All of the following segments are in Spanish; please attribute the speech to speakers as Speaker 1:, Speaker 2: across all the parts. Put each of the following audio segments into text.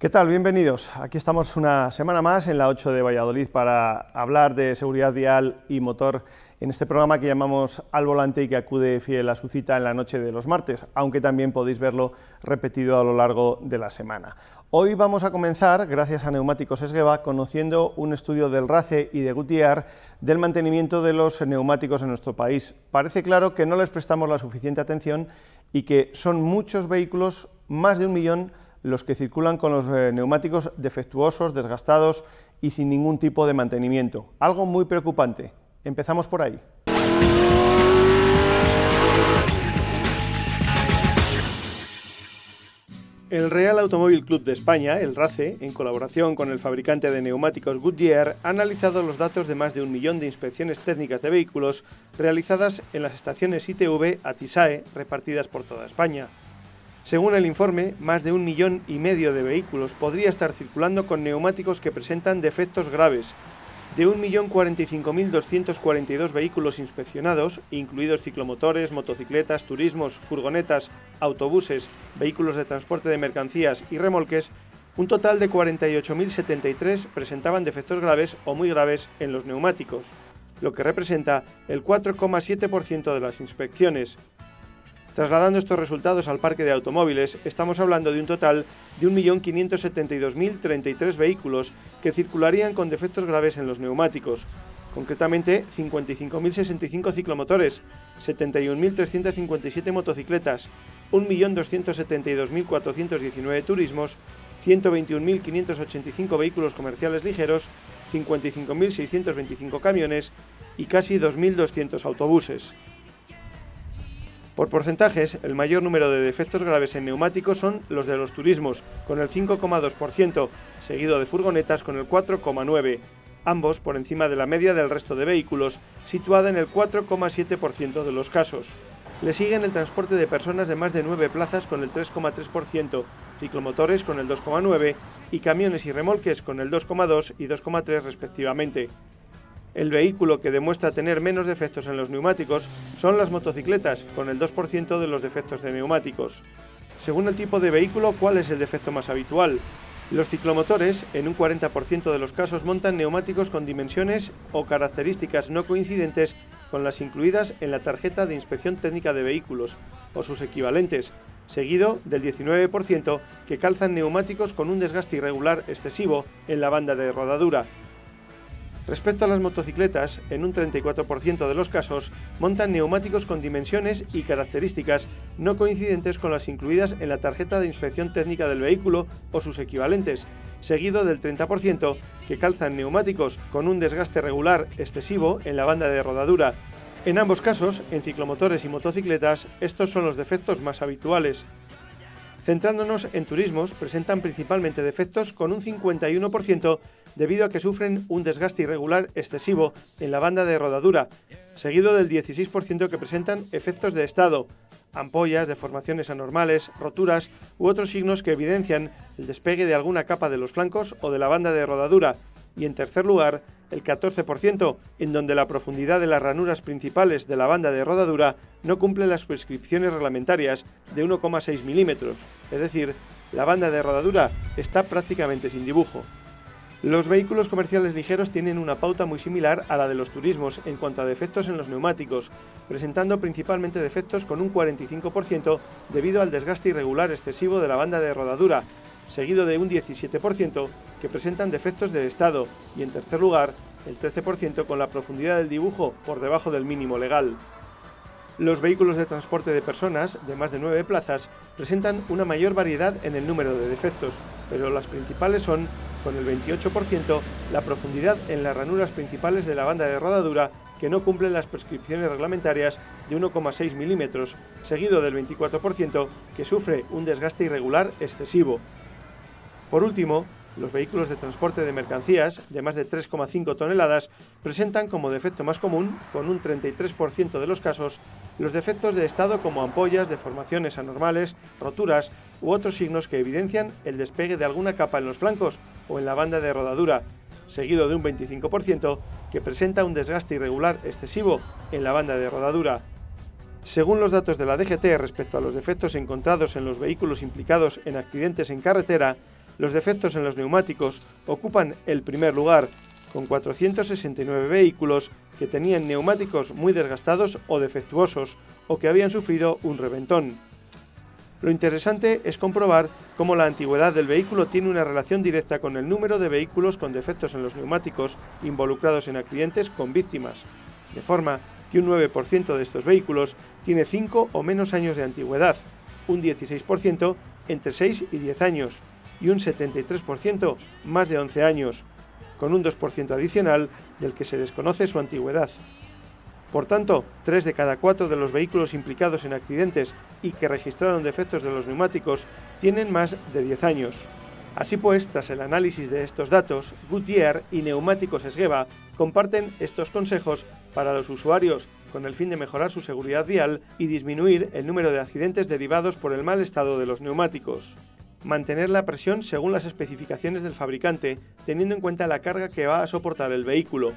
Speaker 1: ¿Qué tal? Bienvenidos. Aquí estamos una semana más en la 8 de Valladolid para hablar de seguridad vial y motor en este programa que llamamos Al Volante y que acude fiel a su cita en la noche de los martes, aunque también podéis verlo repetido a lo largo de la semana. Hoy vamos a comenzar, gracias a Neumáticos Esgueva, conociendo un estudio del RACE y de Goodyear del mantenimiento de los neumáticos en nuestro país. Parece claro que no les prestamos la suficiente atención y que son muchos vehículos, más de 1 millón, los que circulan con los neumáticos defectuosos, desgastados y sin ningún tipo de mantenimiento. Algo muy preocupante. Empezamos por ahí. El Real Automóvil Club de España, el RACE, en colaboración con el fabricante de neumáticos Goodyear, ha analizado los datos de más de 1 millón de inspecciones técnicas de vehículos realizadas en las estaciones ITV ATISAE repartidas por toda España. Según el informe, más de 1,5 millones de vehículos podría estar circulando con neumáticos que presentan defectos graves. De 1.045.242 vehículos inspeccionados, incluidos ciclomotores, motocicletas, turismos, furgonetas, autobuses, vehículos de transporte de mercancías y remolques, un total de 48.073 presentaban defectos graves o muy graves en los neumáticos, lo que representa el 4,7% de las inspecciones. Trasladando estos resultados al parque de automóviles, estamos hablando de un total de 1.572.033 vehículos que circularían con defectos graves en los neumáticos, concretamente 55.065 ciclomotores, 71.357 motocicletas, 1.272.419 turismos, 121.585 vehículos comerciales ligeros, 55.625 camiones y casi 2.200 autobuses. Por porcentajes, el mayor número de defectos graves en neumáticos son los de los turismos, con el 5,2%, seguido de furgonetas con el 4,9%, ambos por encima de la media del resto de vehículos, situada en el 4,7% de los casos. Le siguen el transporte de personas de más de 9 plazas con el 3,3%, ciclomotores con el 2,9% y camiones y remolques con el 2,2% y 2,3% respectivamente. El vehículo que demuestra tener menos defectos en los neumáticos son las motocicletas, con el 2% de los defectos de neumáticos. Según el tipo de vehículo, ¿cuál es el defecto más habitual? Los ciclomotores, en un 40% de los casos, montan neumáticos con dimensiones o características no coincidentes con las incluidas en la tarjeta de inspección técnica de vehículos, o sus equivalentes, seguido del 19% que calzan neumáticos con un desgaste irregular excesivo en la banda de rodadura. Respecto a las motocicletas, en un 34% de los casos, montan neumáticos con dimensiones y características no coincidentes con las incluidas en la tarjeta de inspección técnica del vehículo o sus equivalentes, seguido del 30% que calzan neumáticos con un desgaste regular excesivo en la banda de rodadura. En ambos casos, en ciclomotores y motocicletas, estos son los defectos más habituales. Centrándonos en turismos, presentan principalmente defectos con un 51% debido a que sufren un desgaste irregular excesivo en la banda de rodadura, seguido del 16% que presentan efectos de estado, ampollas, deformaciones anormales, roturas u otros signos que evidencian el despegue de alguna capa de los flancos o de la banda de rodadura, y en tercer lugar, el 14%, en donde la profundidad de las ranuras principales de la banda de rodadura no cumple las prescripciones reglamentarias de 1,6 milímetros, es decir, la banda de rodadura está prácticamente sin dibujo. Los vehículos comerciales ligeros tienen una pauta muy similar a la de los turismos en cuanto a defectos en los neumáticos, presentando principalmente defectos con un 45% debido al desgaste irregular excesivo de la banda de rodadura, seguido de un 17% que presentan defectos de estado y, en tercer lugar, el 13% con la profundidad del dibujo por debajo del mínimo legal. Los vehículos de transporte de personas de más de 9 plazas presentan una mayor variedad en el número de defectos, pero las principales son, con el 28%, la profundidad en las ranuras principales de la banda de rodadura que no cumplen las prescripciones reglamentarias de 1,6 milímetros, seguido del 24% que sufre un desgaste irregular excesivo. Por último, los vehículos de transporte de mercancías de más de 3,5 toneladas presentan como defecto más común, con un 33% de los casos, los defectos de estado como ampollas, deformaciones anormales, roturas u otros signos que evidencian el despegue de alguna capa en los flancos o en la banda de rodadura, seguido de un 25% que presenta un desgaste irregular excesivo en la banda de rodadura. Según los datos de la DGT respecto a los defectos encontrados en los vehículos implicados en accidentes en carretera, los defectos en los neumáticos ocupan el primer lugar, con 469 vehículos que tenían neumáticos muy desgastados o defectuosos, o que habían sufrido un reventón. Lo interesante es comprobar cómo la antigüedad del vehículo tiene una relación directa con el número de vehículos con defectos en los neumáticos involucrados en accidentes con víctimas, de forma que un 9% de estos vehículos tiene 5 o menos años de antigüedad, un 16% entre 6 y 10 años y un 73% más de 11 años, con un 2% adicional del que se desconoce su antigüedad. Por tanto, 3 de cada 4 de los vehículos implicados en accidentes y que registraron defectos de los neumáticos tienen más de 10 años. Así pues, tras el análisis de estos datos, Goodyear y Neumáticos Esgueva comparten estos consejos para los usuarios con el fin de mejorar su seguridad vial y disminuir el número de accidentes derivados por el mal estado de los neumáticos. Mantener la presión según las especificaciones del fabricante, teniendo en cuenta la carga que va a soportar el vehículo.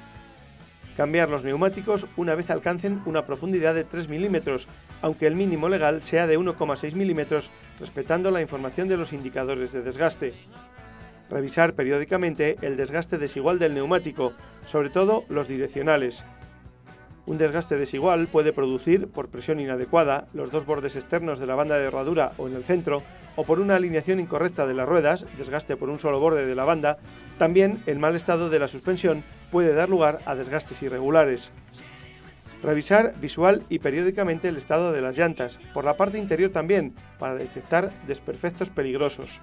Speaker 1: Cambiar los neumáticos una vez alcancen una profundidad de 3 milímetros, aunque el mínimo legal sea de 1,6 milímetros, respetando la información de los indicadores de desgaste. Revisar periódicamente el desgaste desigual del neumático, sobre todo los direccionales. Un desgaste desigual puede producir, por presión inadecuada, los dos bordes externos de la banda de herradura o en el centro, o por una alineación incorrecta de las ruedas, desgaste por un solo borde de la banda. También el mal estado de la suspensión puede dar lugar a desgastes irregulares. Revisar visual y periódicamente el estado de las llantas, por la parte interior también, para detectar desperfectos peligrosos.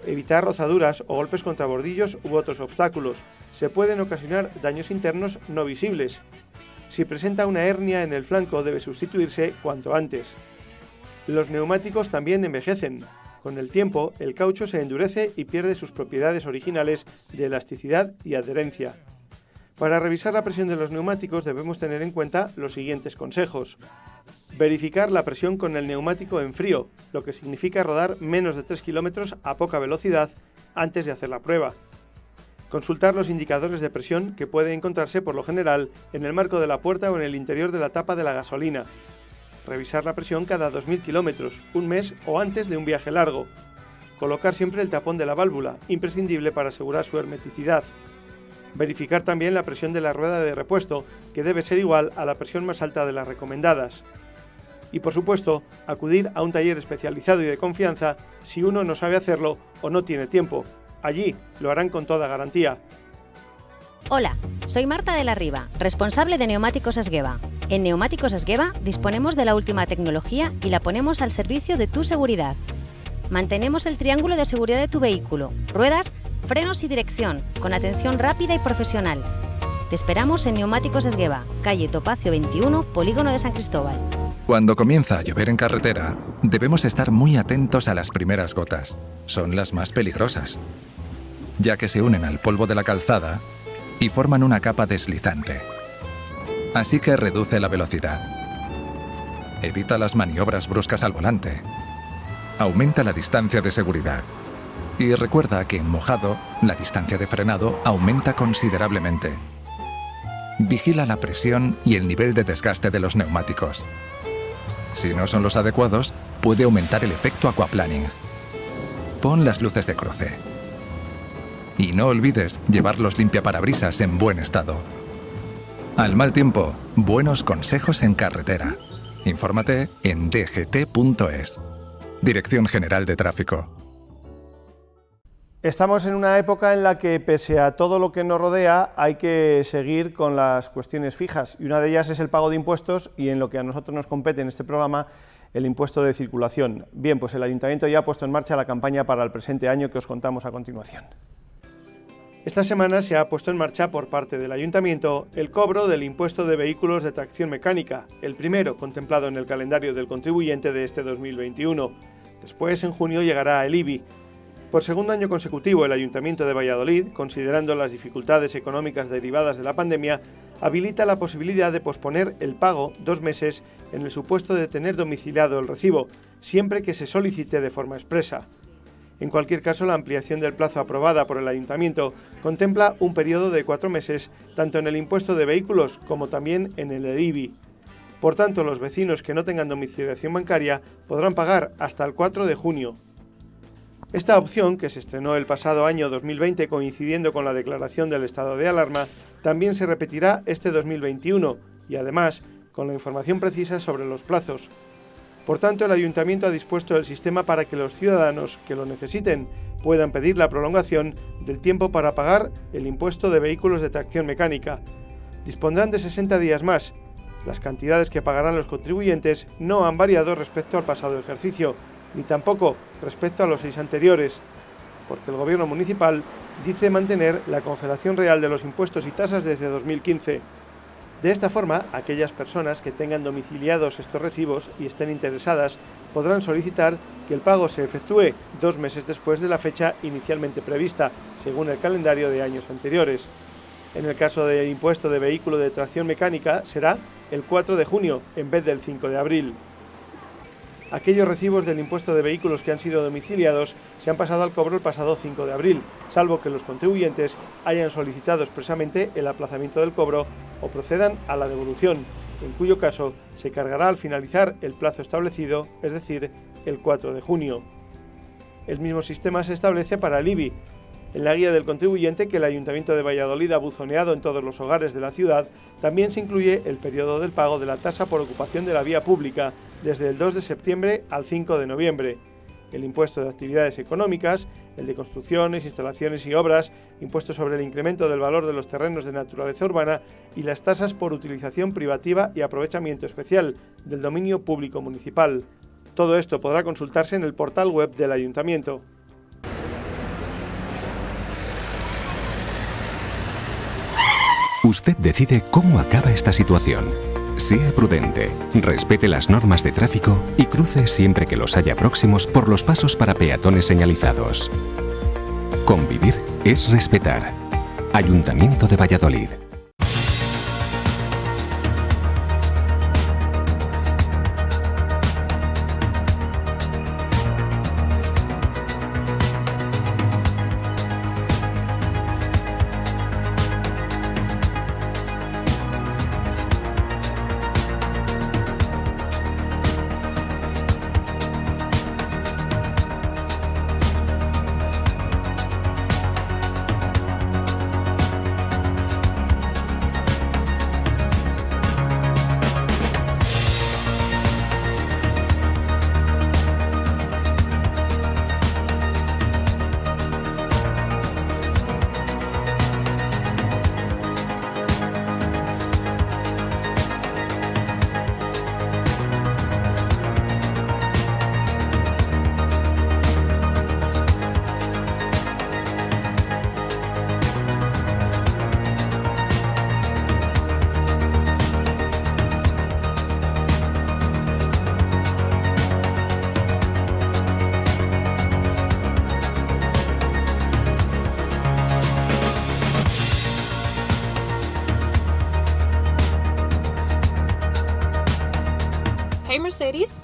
Speaker 1: Evitar rozaduras o golpes contra bordillos u otros obstáculos. Se pueden ocasionar daños internos no visibles. Si presenta una hernia en el flanco, debe sustituirse cuanto antes. Los neumáticos también envejecen. Con el tiempo, el caucho se endurece y pierde sus propiedades originales de elasticidad y adherencia. Para revisar la presión de los neumáticos debemos tener en cuenta los siguientes consejos. Verificar la presión con el neumático en frío, lo que significa rodar menos de 3 km a poca velocidad antes de hacer la prueba. Consultar los indicadores de presión que puede encontrarse por lo general en el marco de la puerta o en el interior de la tapa de la gasolina. Revisar la presión cada 2.000 km, un mes o antes de un viaje largo. Colocar siempre el tapón de la válvula, imprescindible para asegurar su hermeticidad. Verificar también la presión de la rueda de repuesto, que debe ser igual a la presión más alta de las recomendadas. Y por supuesto, acudir a un taller especializado y de confianza si uno no sabe hacerlo o no tiene tiempo. Allí lo harán con toda garantía.
Speaker 2: Hola, soy Marta de la Riva, responsable de Neumáticos Esgueva. En Neumáticos Esgueva disponemos de la última tecnología y la ponemos al servicio de tu seguridad. Mantenemos el triángulo de seguridad de tu vehículo, ruedas, frenos y dirección, con atención rápida y profesional. Te esperamos en Neumáticos Esgueva, calle Topacio 21, Polígono de San Cristóbal.
Speaker 3: Cuando comienza a llover en carretera, debemos estar muy atentos a las primeras gotas. Son las más peligrosas, ya que se unen al polvo de la calzada y forman una capa deslizante. Así que reduce la velocidad. Evita las maniobras bruscas al volante. Aumenta la distancia de seguridad. Y recuerda que en mojado, la distancia de frenado aumenta considerablemente. Vigila la presión y el nivel de desgaste de los neumáticos. Si no son los adecuados, puede aumentar el efecto aquaplaning. Pon las luces de cruce. Y no olvides llevar los limpiaparabrisas en buen estado. Al mal tiempo, buenos consejos en carretera. Infórmate en dgt.es. Dirección General de Tráfico.
Speaker 1: Estamos en una época en la que, pese a todo lo que nos rodea, hay que seguir con las cuestiones fijas, y una de ellas es el pago de impuestos, y en lo que a nosotros nos compete en este programa, el impuesto de circulación. Bien, pues el Ayuntamiento ya ha puesto en marcha la campaña para el presente año que os contamos a continuación. Esta semana se ha puesto en marcha por parte del Ayuntamiento el cobro del impuesto de vehículos de tracción mecánica, el primero contemplado en el calendario del contribuyente de este 2021. Después, en junio, llegará el IBI. Por segundo año consecutivo, el Ayuntamiento de Valladolid, considerando las dificultades económicas derivadas de la pandemia, habilita la posibilidad de posponer el pago 2 meses en el supuesto de tener domiciliado el recibo, siempre que se solicite de forma expresa. En cualquier caso, la ampliación del plazo aprobada por el Ayuntamiento contempla un periodo de 4 meses, tanto en el impuesto de vehículos como también en el de IBI. Por tanto, los vecinos que no tengan domiciliación bancaria podrán pagar hasta el 4 de junio. Esta opción, que se estrenó el pasado año 2020 coincidiendo con la declaración del estado de alarma, también se repetirá este 2021 y además con la información precisa sobre los plazos. Por tanto, el Ayuntamiento ha dispuesto el sistema para que los ciudadanos que lo necesiten puedan pedir la prolongación del tiempo para pagar el impuesto de vehículos de tracción mecánica. Dispondrán de 60 días más. Las cantidades que pagarán los contribuyentes no han variado respecto al pasado ejercicio, ni tampoco respecto a los 6 anteriores, porque el Gobierno municipal dice mantener la congelación real de los impuestos y tasas desde 2015. De esta forma, aquellas personas que tengan domiciliados estos recibos y estén interesadas podrán solicitar que el pago se efectúe 2 meses después de la fecha inicialmente prevista, según el calendario de años anteriores. En el caso del impuesto de vehículo de tracción mecánica será el 4 de junio en vez del 5 de abril. Aquellos recibos del impuesto de vehículos que han sido domiciliados se han pasado al cobro el pasado 5 de abril, salvo que los contribuyentes hayan solicitado expresamente el aplazamiento del cobro o procedan a la devolución, en cuyo caso se cargará al finalizar el plazo establecido, es decir, el 4 de junio. El mismo sistema se establece para el IBI. En la guía del contribuyente que el Ayuntamiento de Valladolid ha buzoneado en todos los hogares de la ciudad, también se incluye el periodo del pago de la tasa por ocupación de la vía pública, desde el 2 de septiembre al 5 de noviembre. El impuesto de actividades económicas, el de construcciones, instalaciones y obras, impuesto sobre el incremento del valor de los terrenos de naturaleza urbana y las tasas por utilización privativa y aprovechamiento especial del dominio público municipal. Todo esto podrá consultarse en el portal web del Ayuntamiento.
Speaker 4: Usted decide cómo acaba esta situación. Sea prudente, respete las normas de tráfico y cruce siempre que los haya próximos por los pasos para peatones señalizados. Convivir es respetar. Ayuntamiento de Valladolid.
Speaker 5: Hey Mercedes,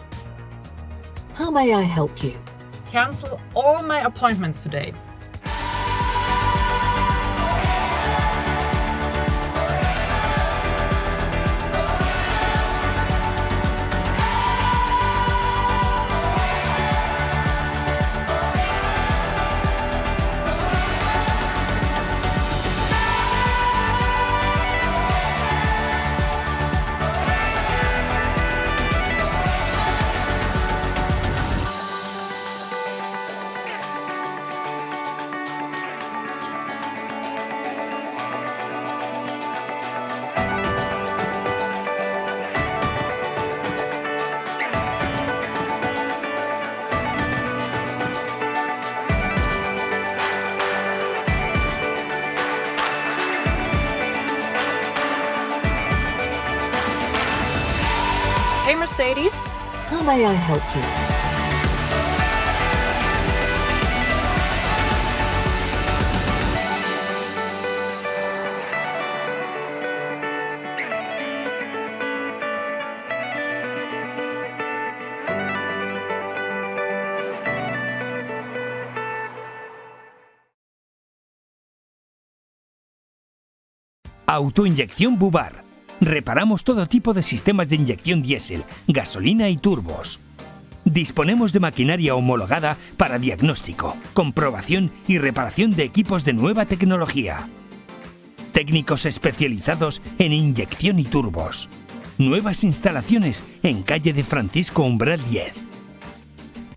Speaker 6: How may I help you?
Speaker 5: cancel all my appointments today. Hey Mercedes,
Speaker 6: How may I help you?
Speaker 7: Autoinyección Bubar. Reparamos todo tipo de sistemas de inyección diésel, gasolina y turbos. Disponemos de maquinaria homologada para diagnóstico, comprobación y reparación de equipos de nueva tecnología. Técnicos especializados en inyección y turbos. Nuevas instalaciones en calle de Francisco Umbral 10.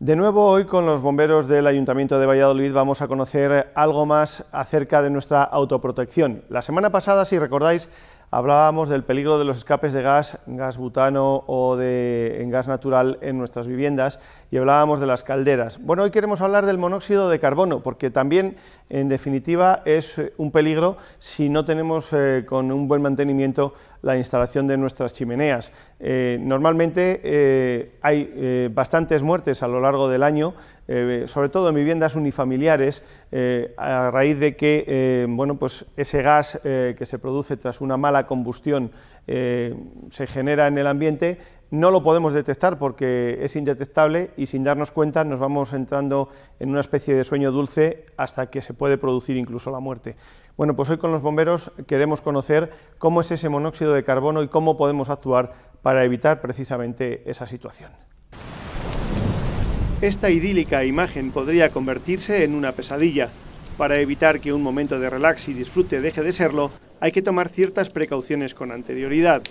Speaker 1: De nuevo, hoy con los bomberos del Ayuntamiento de Valladolid vamos a conocer algo más acerca de nuestra autoprotección. La semana pasada, si recordáis, hablábamos del peligro de los escapes de gas butano o de gas natural en nuestras viviendas y hablábamos de las calderas. Bueno, hoy queremos hablar del monóxido de carbono, porque también, en definitiva, es un peligro si no tenemos con un buen mantenimiento la instalación de nuestras chimeneas. Normalmente hay bastantes muertes a lo largo del año, sobre todo en viviendas unifamiliares, a raíz de que bueno, pues ese gas que se produce tras una mala combustión se genera en el ambiente. No lo podemos detectar porque es indetectable y sin darnos cuenta nos vamos entrando en una especie de sueño dulce hasta que se puede producir incluso la muerte. Bueno, pues hoy con los bomberos queremos conocer cómo es ese monóxido de carbono y cómo podemos actuar para evitar precisamente esa situación. Esta idílica imagen podría convertirse en una pesadilla. Para evitar que un momento de relax y disfrute deje de serlo, hay que tomar ciertas precauciones con anterioridad.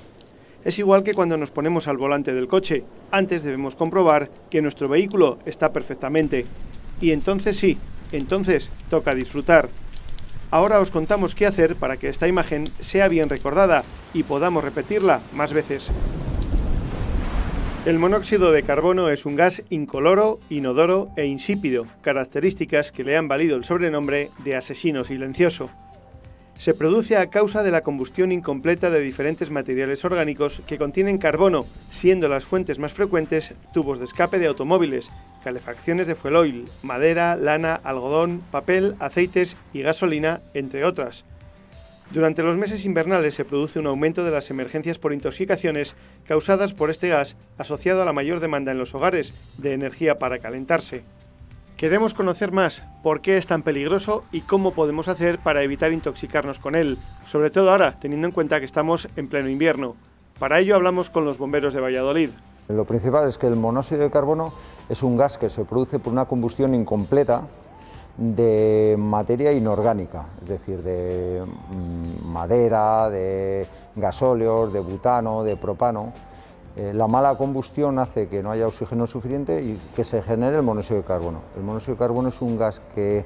Speaker 1: Es igual que cuando nos ponemos al volante del coche. Antes debemos comprobar que nuestro vehículo está perfectamente. Y entonces sí, entonces toca disfrutar. Ahora os contamos qué hacer para que esta imagen sea bien recordada y podamos repetirla más veces. El monóxido de carbono es un gas incoloro, inodoro e insípido, características que le han valido el sobrenombre de asesino silencioso. Se produce a causa de la combustión incompleta de diferentes materiales orgánicos que contienen carbono, siendo las fuentes más frecuentes tubos de escape de automóviles, calefacciones de fuel oil, madera, lana, algodón, papel, aceites y gasolina, entre otras. Durante los meses invernales se produce un aumento de las emergencias por intoxicaciones causadas por este gas, asociado a la mayor demanda en los hogares de energía para calentarse. Queremos conocer más por qué es tan peligroso y cómo podemos hacer para evitar intoxicarnos con él, sobre todo ahora, teniendo en cuenta que estamos en pleno invierno. Para ello hablamos con los bomberos de Valladolid.
Speaker 8: Lo principal es que el monóxido de carbono es un gas que se produce por una combustión incompleta de materia inorgánica, es decir, de madera, de gasóleos, de butano, de propano. La mala combustión hace que no haya oxígeno suficiente y que se genere el monóxido de carbono. El monóxido de carbono es un gas que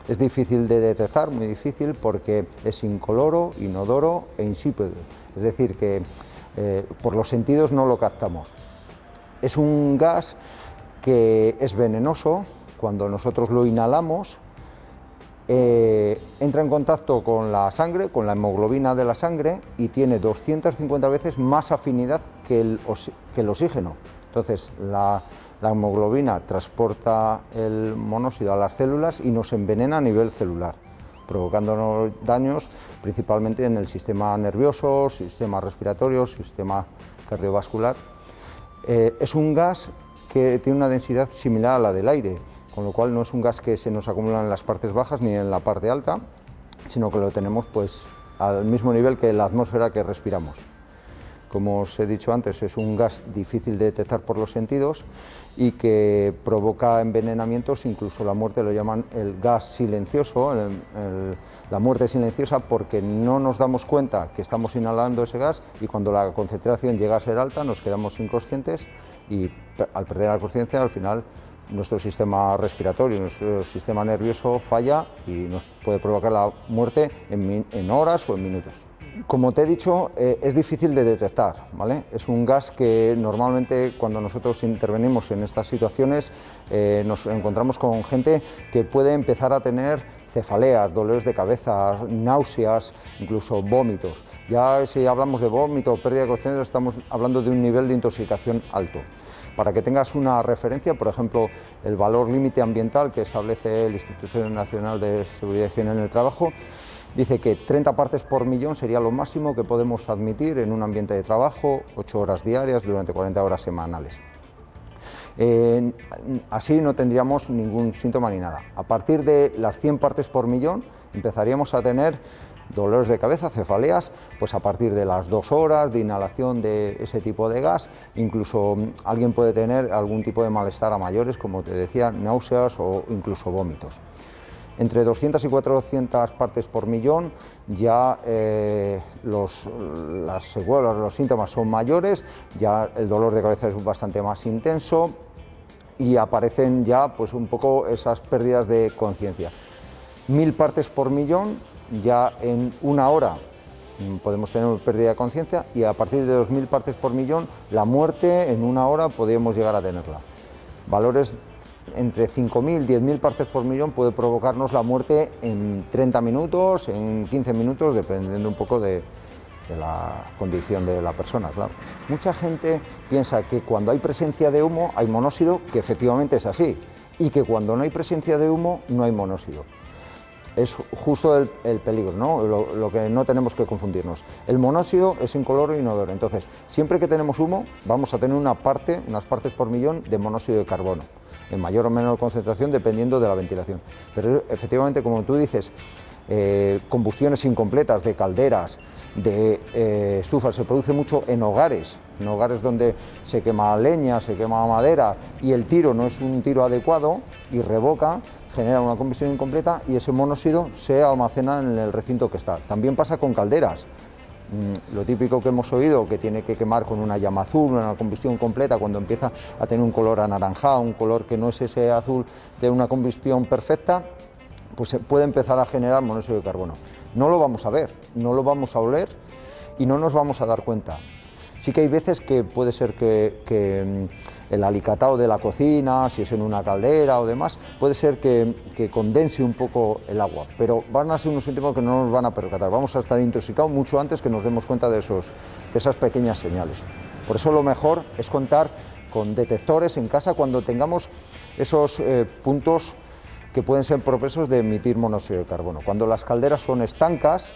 Speaker 8: es difícil de detectar, muy difícil, porque es incoloro, inodoro e insípido. Es decir, que por los sentidos no lo captamos. Es un gas que es venenoso. Cuando nosotros lo inhalamos, entra en contacto con la sangre, con la hemoglobina de la sangre, y tiene 250 veces más afinidad que el oxígeno. Entonces, la hemoglobina transporta el monóxido a las células y nos envenena a nivel celular, provocándonos daños principalmente en el sistema nervioso, sistema respiratorio, sistema cardiovascular. Es un gas que tiene una densidad similar a la del aire, con lo cual no es un gas que se nos acumula en las partes bajas ni en la parte alta, sino que lo tenemos pues al mismo nivel que la atmósfera que respiramos. Como os he dicho antes, es un gas difícil de detectar por los sentidos y que provoca envenenamientos, incluso la muerte lo llaman el gas silencioso, la muerte silenciosa, porque no nos damos cuenta que estamos inhalando ese gas y cuando la concentración llega a ser alta nos quedamos inconscientes y al perder la conciencia al final nuestro sistema respiratorio, nuestro sistema nervioso falla y nos puede provocar la muerte en horas o en minutos. Como te he dicho, es difícil de detectar, ¿vale? Es un gas que normalmente cuando nosotros intervenimos en estas situaciones nos encontramos con gente que puede empezar a tener cefaleas, dolores de cabeza, náuseas, incluso vómitos. Ya si hablamos de vómito o pérdida de conciencia estamos hablando de un nivel de intoxicación alto. Para que tengas una referencia, por ejemplo, el valor límite ambiental que establece el Instituto Nacional de Seguridad y Higiene en el Trabajo, dice que 30 partes por millón sería lo máximo que podemos admitir en un ambiente de trabajo, 8 horas diarias durante 40 horas semanales. Así no tendríamos ningún síntoma ni nada. A partir de las 100 partes por millón empezaríamos a tener dolores de cabeza, cefaleas, pues a partir de las 2 horas de inhalación de ese tipo de gas. Incluso alguien puede tener algún tipo de malestar a mayores, como te decía, náuseas o incluso vómitos. Entre 200 y 400 partes por millón ya las secuelas, los síntomas son mayores, ya el dolor de cabeza es bastante más intenso y aparecen ya pues un poco esas pérdidas de conciencia. 1000 partes por millón, ya en 1 hora podemos tener pérdida de conciencia, y a partir de 2000 partes por millón, la muerte en 1 hora podemos llegar a tenerla. Valores entre 5000 y 10.000 partes por millón puede provocarnos la muerte en 30 minutos, en 15 minutos, dependiendo un poco de la condición de la persona, claro. Mucha gente piensa que cuando hay presencia de humo hay monóxido, que efectivamente es así, y que cuando no hay presencia de humo no hay monóxido. Es justo el peligro, ¿no? Lo que no tenemos que confundirnos. El monóxido es incoloro e inodoro, entonces siempre que tenemos humo vamos a tener unas partes por millón de monóxido de carbono, en mayor o menor concentración dependiendo de la ventilación. Pero efectivamente, como tú dices, combustiones incompletas de calderas, de estufas, se produce mucho en hogares donde se quema leña, se quema madera y el tiro no es un tiro adecuado y revoca, genera una combustión incompleta y ese monóxido se almacena en el recinto que está. También pasa con calderas. Lo típico que hemos oído, que tiene que quemar con una llama azul, una combustión completa, cuando empieza a tener un color anaranjado, un color que no es ese azul de una combustión perfecta, pues se puede empezar a generar monóxido de carbono. No lo vamos a ver, no lo vamos a oler y no nos vamos a dar cuenta. Sí que hay veces que puede ser que el alicatado de la cocina, si es en una caldera o demás, puede ser que condense un poco el agua, pero van a ser unos síntomas que no nos van a percatar. Vamos a estar intoxicados mucho antes que nos demos cuenta de esas pequeñas señales. Por eso lo mejor es contar con detectores en casa cuando tengamos esos puntos que pueden ser propensos de emitir monóxido de carbono. Cuando las calderas son estancas,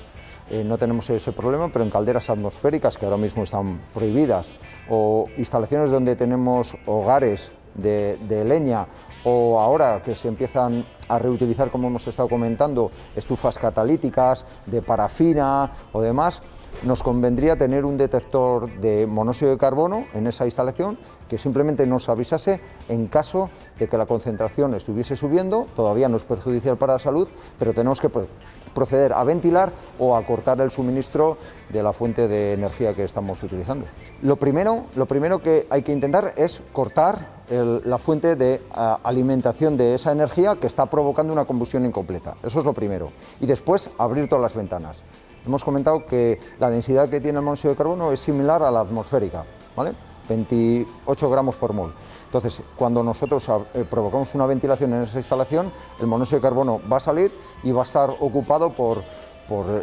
Speaker 8: no tenemos ese problema, pero en calderas atmosféricas, que ahora mismo están prohibidas, o instalaciones donde tenemos hogares de leña, o ahora que se empiezan a reutilizar, como hemos estado comentando, estufas catalíticas de parafina o demás, nos convendría tener un detector de monóxido de carbono en esa instalación que simplemente nos avisase en caso de que la concentración estuviese subiendo. Todavía no es perjudicial para la salud, pero tenemos que proceder a ventilar o a cortar el suministro de la fuente de energía que estamos utilizando. Lo primero que hay que intentar es cortar la fuente de alimentación de esa energía que está provocando una combustión incompleta. Eso es lo primero. Y después abrir todas las ventanas. Hemos comentado que la densidad que tiene el monóxido de carbono es similar a la atmosférica, ¿vale? 28 gramos por mol. Entonces, cuando nosotros provocamos una ventilación en esa instalación, el monóxido de carbono va a salir y va a estar ocupado por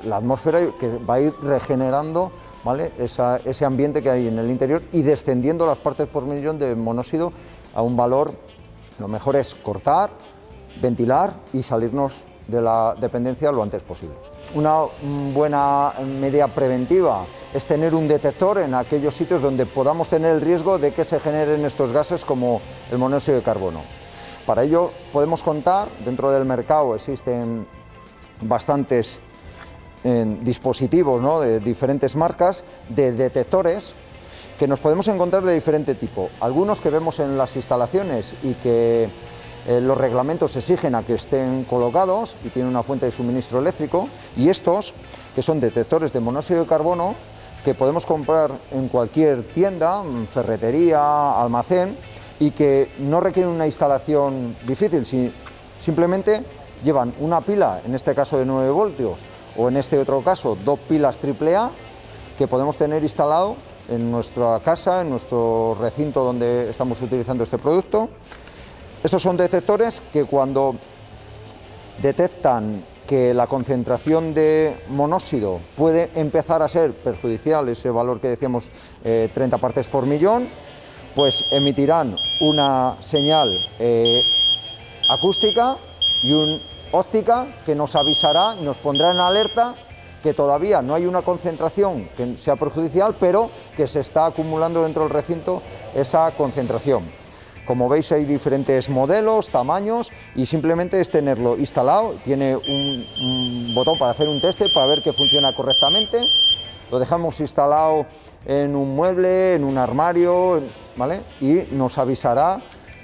Speaker 8: la atmósfera, que va a ir regenerando, ¿vale?, ese ambiente que hay en el interior y descendiendo las partes por millón de monóxido a un valor. Lo mejor es cortar, ventilar y salirnos de la dependencia lo antes posible. Una buena medida preventiva es tener un detector en aquellos sitios donde podamos tener el riesgo de que se generen estos gases como el monóxido de carbono. Para ello podemos contar, dentro del mercado existen bastantes dispositivos, ¿no?, de diferentes marcas de detectores que nos podemos encontrar de diferente tipo. Algunos que vemos en las instalaciones y que los reglamentos exigen a que estén colocados y tienen una fuente de suministro eléctrico, y estos, que son detectores de monóxido de carbono, que podemos comprar en cualquier tienda, ferretería, almacén, y que no requieren una instalación difícil, simplemente llevan una pila, en este caso de 9 voltios, o en este otro caso 2 pilas AAA, que podemos tener instalado en nuestra casa, en nuestro recinto donde estamos utilizando este producto. Estos son detectores que cuando detectan que la concentración de monóxido puede empezar a ser perjudicial, ese valor que decíamos 30 partes por millón, pues emitirán una señal acústica y una óptica que nos avisará y nos pondrá en alerta que todavía no hay una concentración que sea perjudicial, pero que se está acumulando dentro del recinto esa concentración. Como veis hay diferentes modelos, tamaños y simplemente es tenerlo instalado. Tiene un botón para hacer un teste para ver que funciona correctamente. Lo dejamos instalado en un mueble, en un armario, ¿vale? Y nos avisará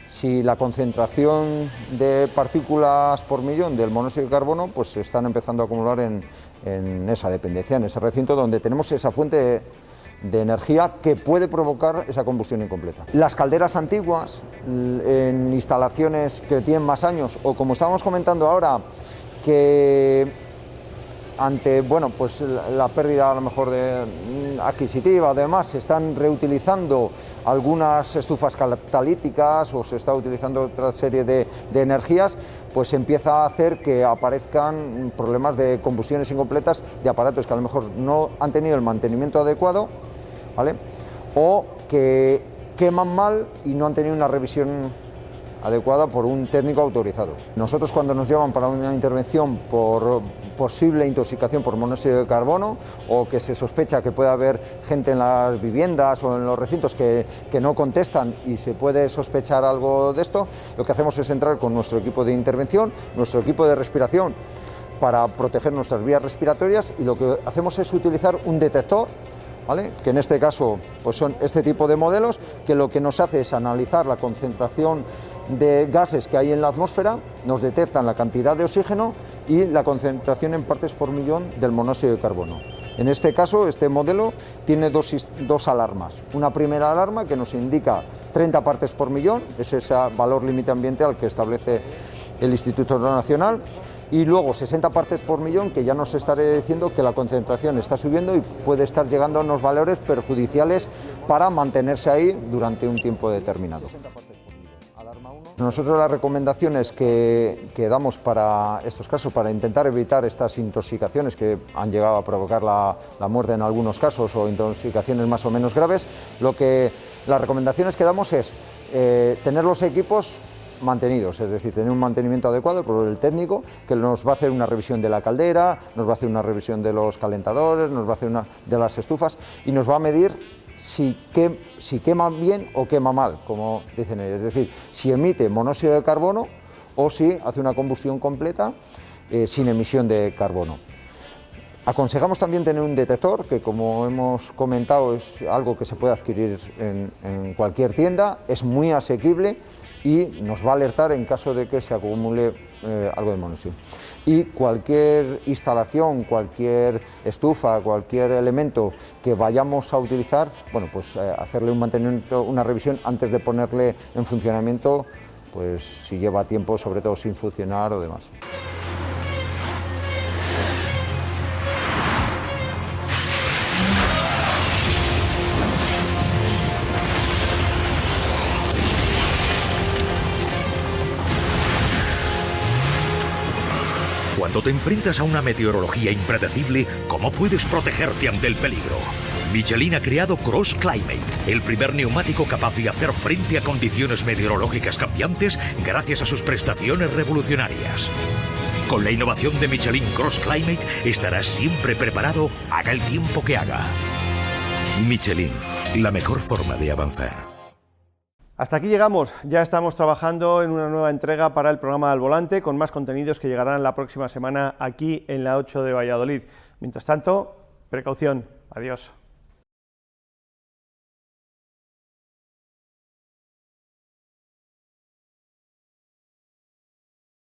Speaker 8: si la concentración de partículas por millón del monóxido de carbono pues se están empezando a acumular en esa dependencia, en ese recinto donde tenemos esa fuente de energía que puede provocar esa combustión incompleta. Las calderas antiguas, en instalaciones que tienen más años, o como estábamos comentando ahora, que ante pues la pérdida a lo mejor adquisitiva, además se están reutilizando algunas estufas catalíticas o se está utilizando otra serie de energías, pues empieza a hacer que aparezcan problemas de combustiones incompletas de aparatos que a lo mejor no han tenido el mantenimiento adecuado, ¿vale? O que queman mal y no han tenido una revisión adecuada por un técnico autorizado. Nosotros, cuando nos llaman para una intervención por posible intoxicación por monóxido de carbono, o que se sospecha que puede haber gente en las viviendas o en los recintos que no contestan y se puede sospechar algo de esto, lo que hacemos es entrar con nuestro equipo de intervención, nuestro equipo de respiración, para proteger nuestras vías respiratorias, y lo que hacemos es utilizar un detector, ¿vale? Que en este caso pues son este tipo de modelos, que lo que nos hace es analizar la concentración de gases que hay en la atmósfera, nos detectan la cantidad de oxígeno y la concentración en partes por millón del monóxido de carbono. En este caso, este modelo tiene dos alarmas. Una primera alarma que nos indica 30 partes por millón, es ese valor límite ambiental que establece el Instituto Nacional, y luego 60 partes por millón, que ya nos estará diciendo que la concentración está subiendo y puede estar llegando a unos valores perjudiciales para mantenerse ahí durante un tiempo determinado. Nosotros las recomendaciones que damos para estos casos, para intentar evitar estas intoxicaciones que han llegado a provocar la muerte en algunos casos, o intoxicaciones más o menos graves, las recomendaciones que damos es tener los equipos mantenidos, es decir, tener un mantenimiento adecuado por el técnico, que nos va a hacer una revisión de la caldera, nos va a hacer una revisión de los calentadores, nos va a hacer una de las estufas, y nos va a medir si quema bien o quema mal, como dicen ellos, es decir, si emite monóxido de carbono o si hace una combustión completa sin emisión de carbono. Aconsejamos también tener un detector, que como hemos comentado es algo que se puede adquirir en cualquier tienda, es muy asequible y nos va a alertar en caso de que se acumule algo de monóxido. Y cualquier instalación, cualquier estufa, cualquier elemento que vayamos a utilizar, bueno, pues hacerle un mantenimiento, una revisión antes de ponerle en funcionamiento, pues si lleva tiempo, sobre todo sin funcionar o demás.
Speaker 9: Cuando te enfrentas a una meteorología impredecible, ¿cómo puedes protegerte ante el peligro? Michelin ha creado Cross Climate, el primer neumático capaz de hacer frente a condiciones meteorológicas cambiantes gracias a sus prestaciones revolucionarias. Con la innovación de Michelin Cross Climate estarás siempre preparado, haga el tiempo que haga. Michelin, la mejor forma de avanzar.
Speaker 1: Hasta aquí llegamos, ya estamos trabajando en una nueva entrega para el programa Al Volante, con más contenidos que llegarán la próxima semana aquí en la 8 de Valladolid. Mientras tanto, precaución, adiós.